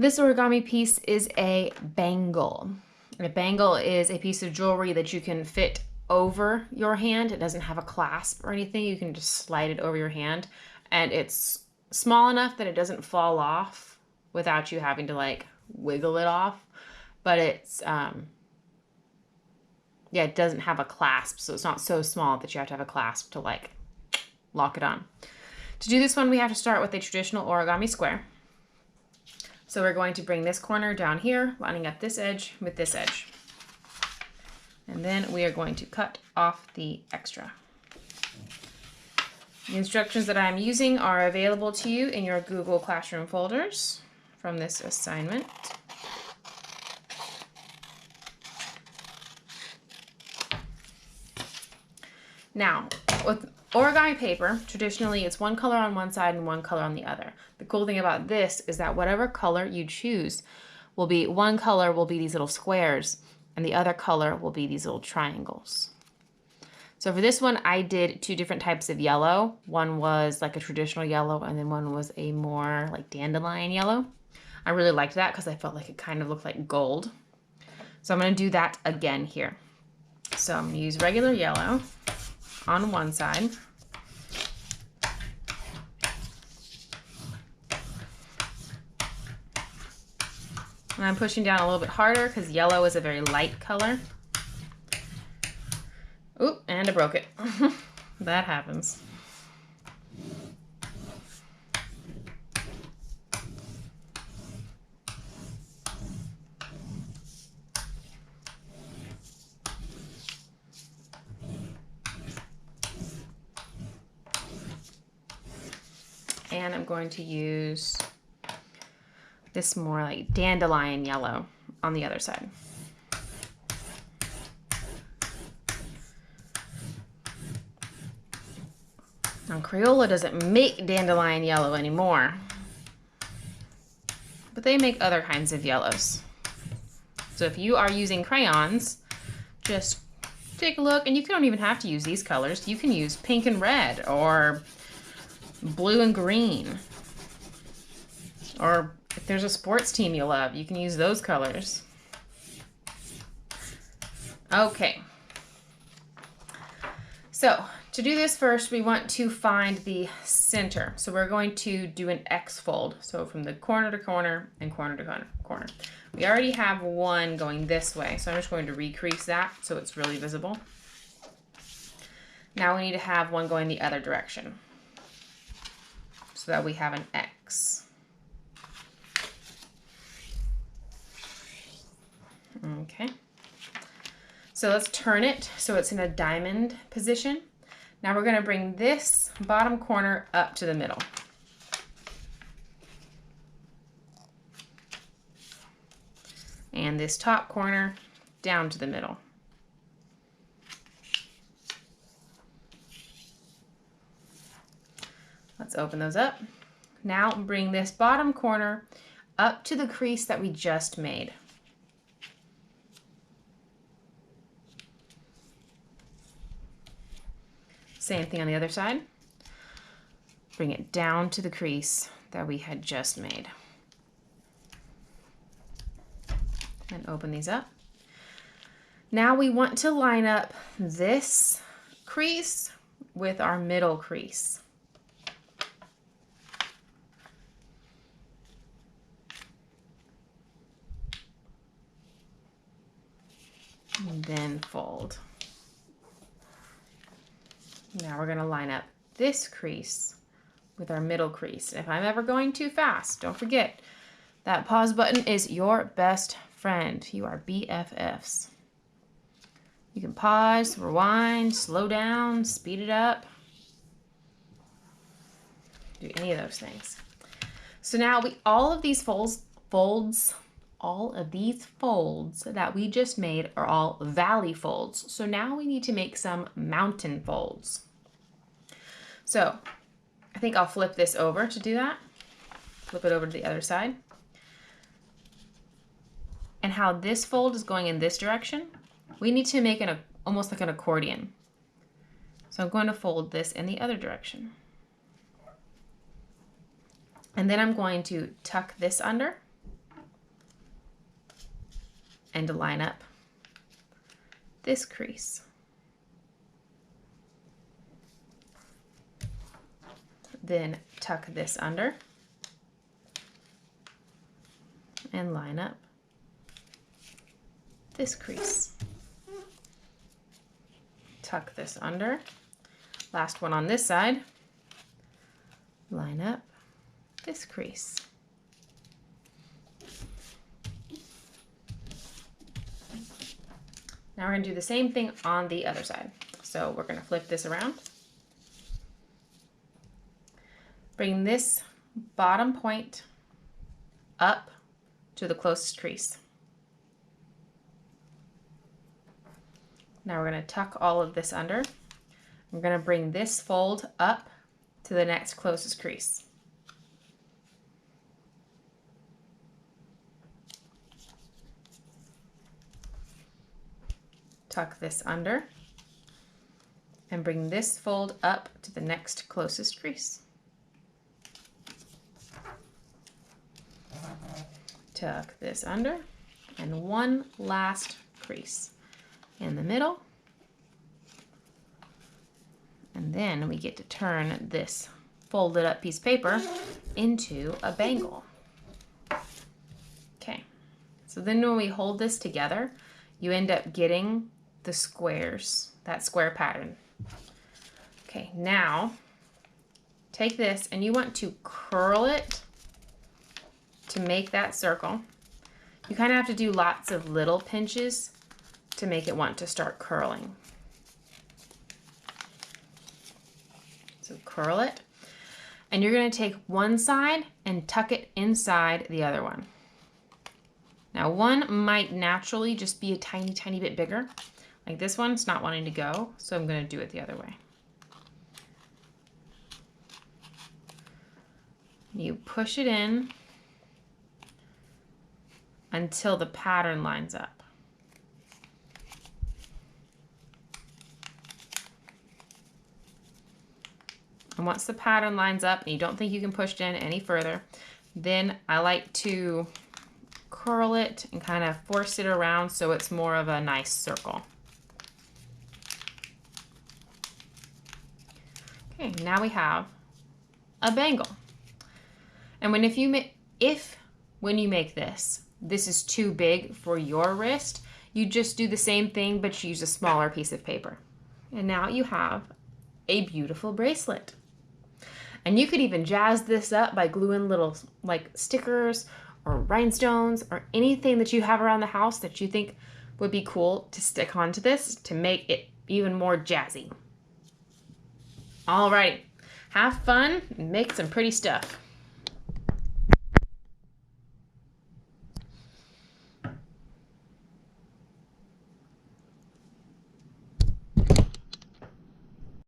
This origami piece is a bangle. A bangle is a piece of jewelry that you can fit over your hand. It doesn't have a clasp or anything. You can just slide it over your hand, and it's small enough that it doesn't fall off without you having to like wiggle it off. But it's yeah, it doesn't have a clasp, so it's not so small that you have to have a clasp to like lock it on. To do this one, we have to start with a traditional origami square. So we're going to bring this corner down here, lining up this edge with this edge. And then we are going to cut off the extra. The instructions that I'm using are available to you in your Google Classroom folders from this assignment. Now, with origami paper, traditionally it's one color on one side and one color on the other. The cool thing about this is that whatever color you choose will be, one color will be these little squares and the other color will be these little triangles. So for this one, I did two different types of yellow. One was like a traditional yellow and then one was a more like dandelion yellow. I really liked that because I felt like it kind of looked like gold. So I'm going to do that again here. So I'm going to use regular yellow on one side. And I'm pushing down a little bit harder because yellow is a very light color. Oop, and I broke it. That happens. And I'm going to use this more like dandelion yellow on the other side. Now Crayola doesn't make dandelion yellow anymore, but they make other kinds of yellows. So if you are using crayons, just take a look, and you don't even have to use these colors. You can use pink and red or blue and green. Or if there's a sports team you love, you can use those colors. Okay. So to do this first, we want to find the center. So we're going to do an X fold. So from the corner to corner and corner to corner. We already have one going this way, so I'm just going to recrease that so it's really visible. Now we need to have one going the other direction so that we have an X. Okay. So let's turn it so it's in a diamond position. Now we're going to bring this bottom corner up to the middle. And this top corner down to the middle. Let's open those up. Now bring this bottom corner up to the crease that we just made. Same thing on the other side. Bring it down to the crease that we had just made. And open these up. Now we want to line up this crease with our middle crease. And then fold. Now we're going to line up this crease with our middle crease. If I'm ever going too fast, don't forget that pause button is your best friend. You are BFFs. You can pause, rewind, slow down, speed it up. Do any of those things. So now all of these folds that we just made are all valley folds. So now we need to make some mountain folds. So I think I'll flip this over to do that. Flip it over to the other side. And how this fold is going in this direction, we need to make it almost like an accordion. So I'm going to fold this in the other direction. And then I'm going to tuck this under. and line up this crease. Then tuck this under and line up this crease. Tuck this under. Last one on this side. Line up this crease. Now we're going to do the same thing on the other side. So we're going to flip this around. Bring this bottom point up to the closest crease. Now we're going to tuck all of this under. We're going to bring this fold up to the next closest crease. Tuck this under and bring this fold up to the next closest crease. Tuck this under and one last crease in the middle. And then we get to turn this folded up piece of paper into a bangle. Okay, so then when we hold this together, you end up getting the squares, that square pattern. Okay, now take this and you want to curl it to make that circle. You kind of have to do lots of little pinches to make it want to start curling. So curl it, and you're going to take one side and tuck it inside the other one. Now one might naturally just be a tiny, tiny bit bigger. Like this one's not wanting to go, so I'm going to do it the other way. You push it in until the pattern lines up. And once the pattern lines up and you don't think you can push it in any further, then I like to curl it and kind of force it around so it's more of a nice circle. Okay, now we have a bangle. And when you make this is too big for your wrist, you just do the same thing but use a smaller piece of paper. And now you have a beautiful bracelet. And you could even jazz this up by gluing little like stickers or rhinestones or anything that you have around the house that you think would be cool to stick onto this to make it even more jazzy. All right, have fun and make some pretty stuff.